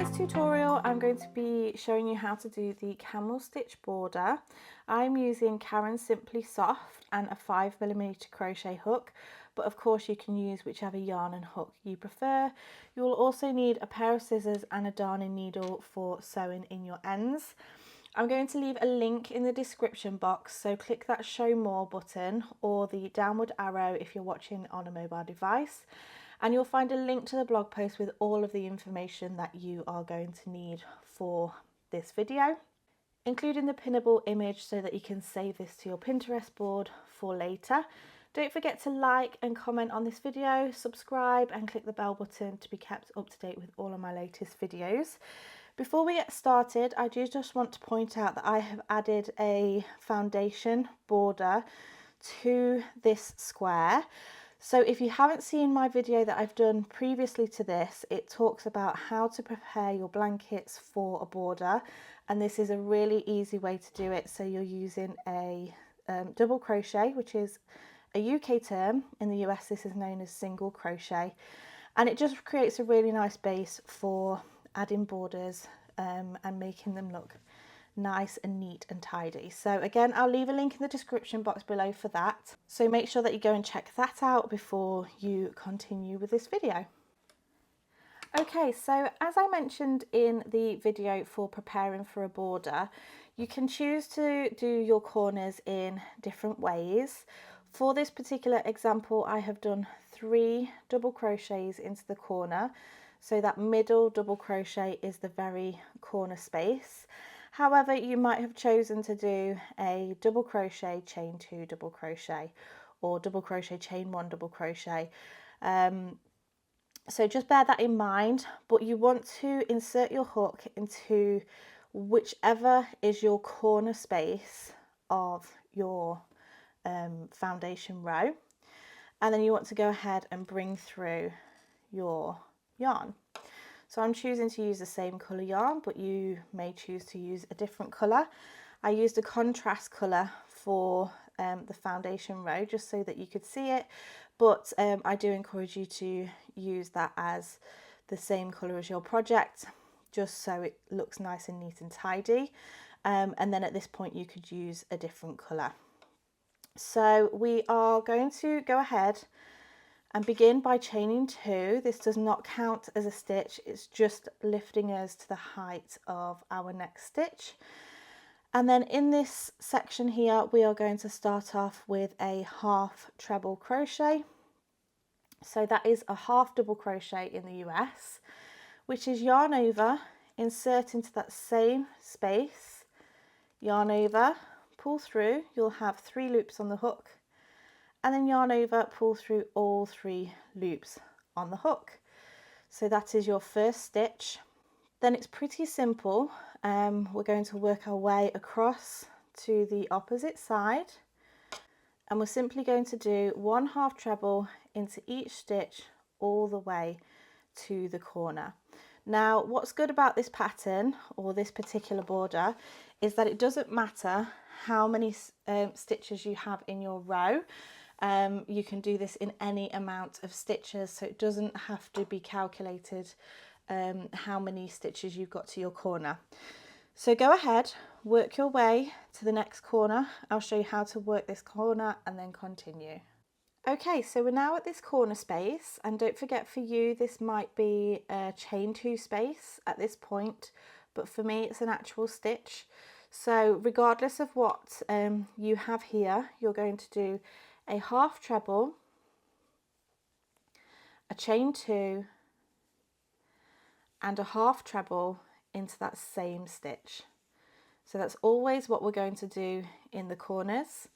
this tutorial I'm going to be showing you how to do the camel stitch border. I'm using Karen's Simply Soft and a 5mm crochet hook, but of course you can use whichever yarn and hook you prefer. You will also need a pair of scissors and a darning needle for sewing in your ends. I'm going to leave a link in the description box, so click that show more button or the downward arrow if you're watching on a mobile device, and you'll find a link to the blog post with all of the information that you are going to need for this video, including the pinnable image so that you can save this to your Pinterest board for later. Don't forget to like and comment on this video, subscribe and click the bell button to be kept up to date with all of my latest videos. Before we get started, I do just want to point out that I have added a foundation border to this square. So if you haven't seen my video that I've done previously to this, it talks about how to prepare your blankets for a border, and this is a really easy way to do it. So you're using a double crochet, which is a UK term. In the US this is known as single crochet, and it just creates a really nice base for adding borders and making them look nice and neat and tidy. So again, I'll leave a link in the description box below for that, so make sure that you go and check that out before you continue with this video. Okay, so as I mentioned in the video for preparing for a border, you can choose to do your corners in different ways. For this particular example, I have done 3 double crochets into the corner, so that middle double crochet is the very corner space. However, you might have chosen to do a double crochet, chain 2, double crochet, or double crochet, chain 1, double crochet. So just bear that in mind, but you want to insert your hook into whichever is your corner space of your foundation row, and then you want to go ahead and bring through your yarn. So I'm choosing to use the same colour yarn, but you may choose to use a different colour. I used a contrast colour for the foundation row just so that you could see it, but I do encourage you to use that as the same colour as your project, just so it looks nice and neat and tidy. And then at this point you could use a different colour. So we are going to go ahead and begin by chaining 2. This does not count as a stitch, it's just lifting us to the height of our next stitch. And then in this section here we are going to start off with a half treble crochet. So that is a half double crochet in the US, which is yarn over, insert into that same space, yarn over, pull through, you'll have 3 loops on the hook, and then yarn over, pull through all 3 loops on the hook. So that is your first stitch. Then it's pretty simple. We're going to work our way across to the opposite side, and we're simply going to do 1 half treble into each stitch all the way to the corner. Now what's good about this pattern or this particular border is that it doesn't matter how many stitches you have in your row. You can do this in any amount of stitches, so it doesn't have to be calculated how many stitches you've got to your corner. So go ahead, work your way to the next corner. I'll show you how to work this corner and then continue. Okay, so we're now at this corner space, and don't forget, for you this might be a chain 2 space at this point, but for me it's an actual stitch. So regardless of what you have here, you're going to do a half treble, a chain 2 and a half treble into that same stitch. So that's always what we're going to do in the corners.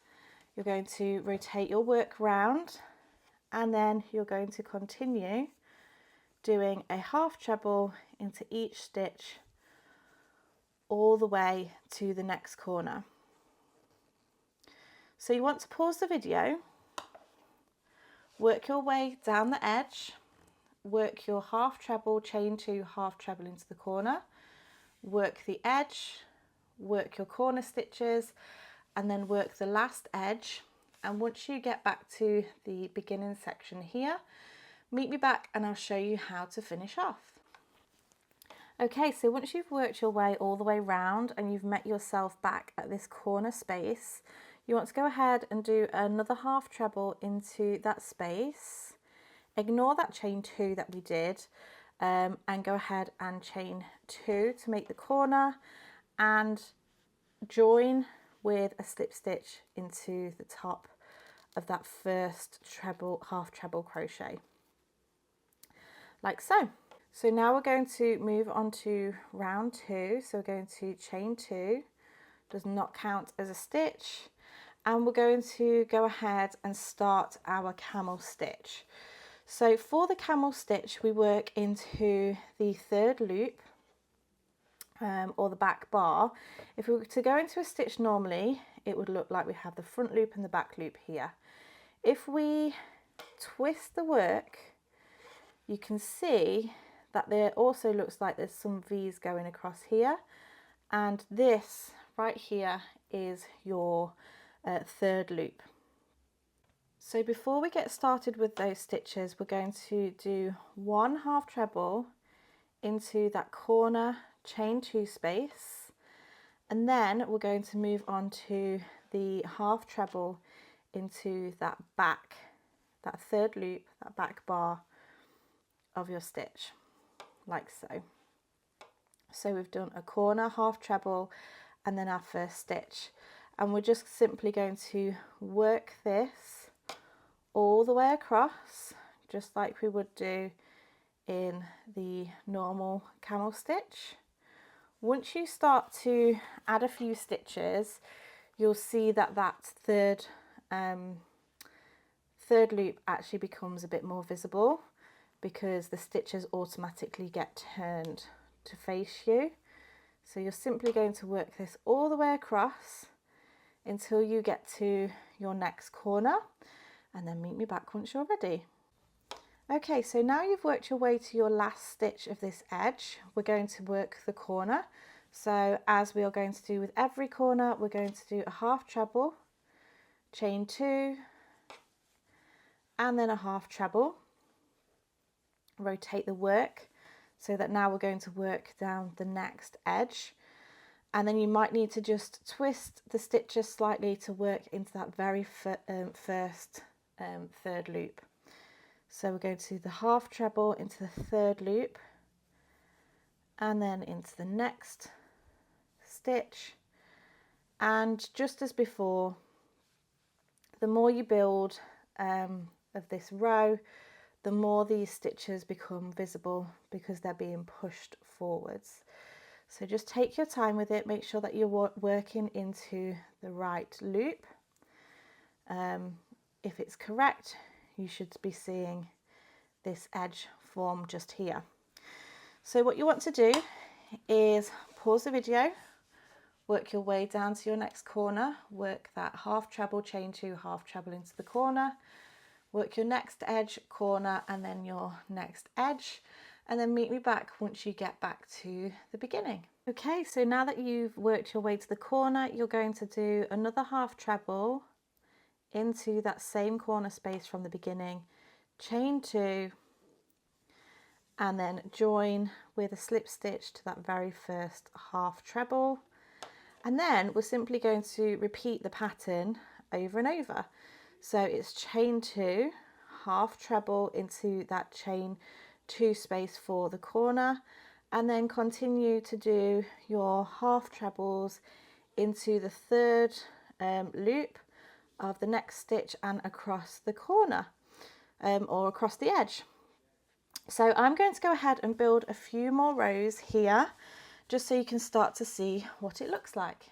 You're going to rotate your work round, and then you're going to continue doing a half treble into each stitch all the way to the next corner. So you want to pause the video, work your way down the edge, work your half treble, chain 2, half treble into the corner, work the edge, work your corner stitches, and then work the last edge. And once you get back to the beginning section here, meet me back and I'll show you how to finish off. Okay, so once you've worked your way all the way round and you've met yourself back at this corner space, you want to go ahead and do another half treble into that space. Ignore that chain 2 that we did, and go ahead and chain 2 to make the corner and join with a slip stitch into the top of that first treble, half treble crochet, like so. So now we're going to move on to round 2. So we're going to chain 2, does not count as a stitch, and we're going to go ahead and start our camel stitch. So for the camel stitch, we work into the 3rd loop, or the back bar. If we were to go into a stitch normally, it would look like we have the front loop and the back loop here. If we twist the work, you can see that there also looks like there's some V's going across here, and this right here is your 3rd loop. So before we get started with those stitches, we're going to do 1 half treble into that corner chain 2 space, and then we're going to move on to the half treble into that 3rd loop, that back bar of your stitch, like so. So we've done a corner, half treble, and then our first stitch, and we're just simply going to work this all the way across, just like we would do in the normal camel stitch. Once you start to add a few stitches, you'll see that that third loop actually becomes a bit more visible, because the stitches automatically get turned to face you. So you're simply going to work this all the way across until you get to your next corner, and then meet me back once you're ready. Okay, so now you've worked your way to your last stitch of this edge, we're going to work the corner. So as we are going to do with every corner, we're going to do a half treble, chain 2, and then a half treble. Rotate the work so that now we're going to work down the next edge, and then you might need to just twist the stitches slightly to work into that very first 3rd loop. So we're going to do the half treble into the 3rd loop, and then into the next stitch, and just as before, the more you build of this row, the more these stitches become visible because they're being pushed forwards. So just take your time with it, make sure that you're working into the right loop. If it's correct, you should be seeing this edge form just here. So what you want to do is pause the video, work your way down to your next corner, work that half treble, chain 2, half treble into the corner, work your next edge, corner, and then your next edge, and then meet me back once you get back to the beginning. Okay, so now that you've worked your way to the corner, you're going to do another half treble into that same corner space from the beginning, chain 2, and then join with a slip stitch to that very first half treble, and then we're simply going to repeat the pattern over and over. So it's chain 2, half treble into that chain 2 space for the corner, and then continue to do your half trebles into the 3rd loop of the next stitch and across the corner, or across the edge. So I'm going to go ahead and build a few more rows here, just so you can start to see what it looks like.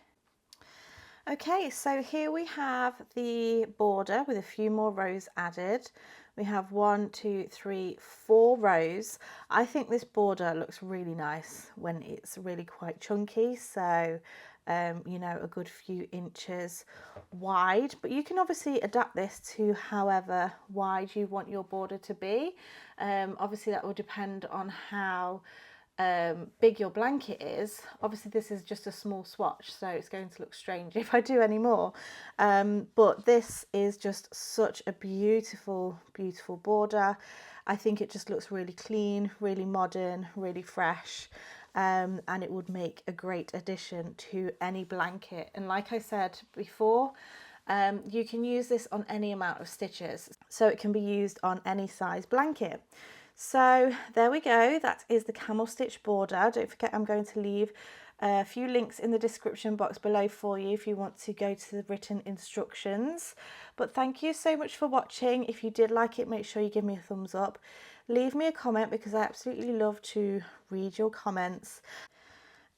Okay, so here we have the border with a few more rows added. We have 1, 2, 3, 4 rows. I think this border looks really nice when it's really quite chunky, so you know, a good few inches wide, but you can obviously adapt this to however wide you want your border to be. Obviously that will depend on how big your blanket is. Obviously this is just a small swatch, so it's going to look strange if I do any more, but this is just such a beautiful border. I think it just looks really clean, really modern, really fresh, and it would make a great addition to any blanket. And like I said before, you can use this on any amount of stitches, so it can be used on any size blanket. So there we go, that is the camel stitch border. Don't forget, I'm going to leave a few links in the description box below for you if you want to go to the written instructions. But thank you so much for watching. If you did like it, make sure you give me a thumbs up. Leave me a comment because I absolutely love to read your comments.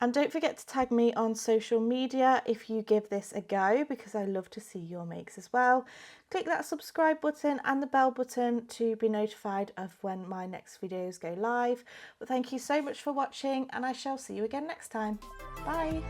And don't forget to tag me on social media if you give this a go, because I love to see your makes as well. Click that subscribe button and the bell button to be notified of when my next videos go live. But thank you so much for watching, and I shall see you again next time. Bye.